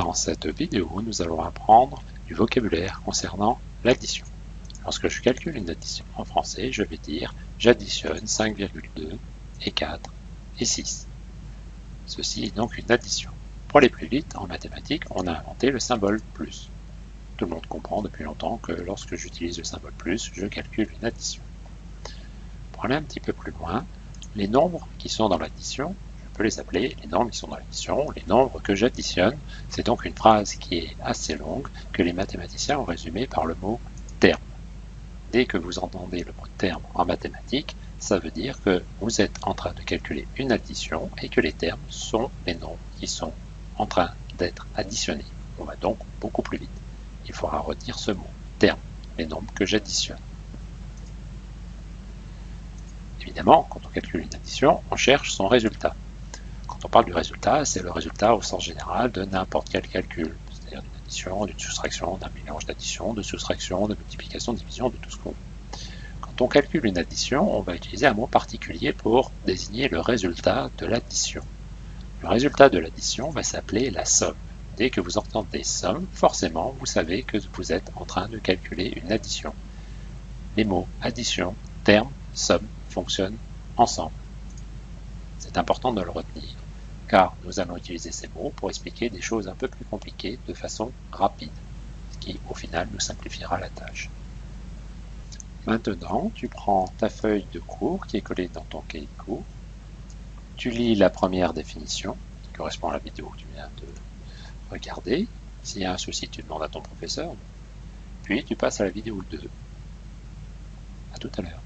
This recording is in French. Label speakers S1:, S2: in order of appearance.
S1: Dans cette vidéo, nous allons apprendre du vocabulaire concernant l'addition. Lorsque je calcule une addition en français, je vais dire j'additionne 5,2 et 4 et 6. Ceci est donc une addition. Pour aller plus vite, en mathématiques, on a inventé le symbole plus. Tout le monde comprend depuis longtemps que lorsque j'utilise le symbole plus, je calcule une addition. Pour aller un petit peu plus loin, les nombres qui sont dans l'addition, je peux les appeler les nombres qui sont dans l'addition, les nombres que j'additionne. C'est donc une phrase qui est assez longue que les mathématiciens ont résumée par le mot terme. Dès que vous entendez le mot terme en mathématiques, ça veut dire que vous êtes en train de calculer une addition et que les termes sont les nombres qui sont en train d'être additionnés. On va donc beaucoup plus vite. Il faudra retenir ce mot, terme, les nombres que j'additionne. Évidemment, quand on calcule une addition, on cherche son résultat. Quand on parle du résultat, c'est le résultat au sens général de n'importe quel calcul, c'est-à-dire d'une addition, d'une soustraction, d'un mélange d'addition, de soustraction, de multiplication, de division, de tout ce qu'on veut. Quand on calcule une addition, on va utiliser un mot particulier pour désigner le résultat de l'addition. Le résultat de l'addition va s'appeler la somme. Dès que vous entendez somme, forcément, vous savez que vous êtes en train de calculer une addition. Les mots addition, terme, somme fonctionnent ensemble. C'est important de le retenir, car nous allons utiliser ces mots pour expliquer des choses un peu plus compliquées de façon rapide, ce qui, au final, nous simplifiera la tâche. Maintenant, tu prends ta feuille de cours qui est collée dans ton cahier de cours, tu lis la première définition, qui correspond à la vidéo que tu viens de regarder. S'il y a un souci, tu demandes à ton professeur, puis tu passes à la vidéo 2. À tout à l'heure.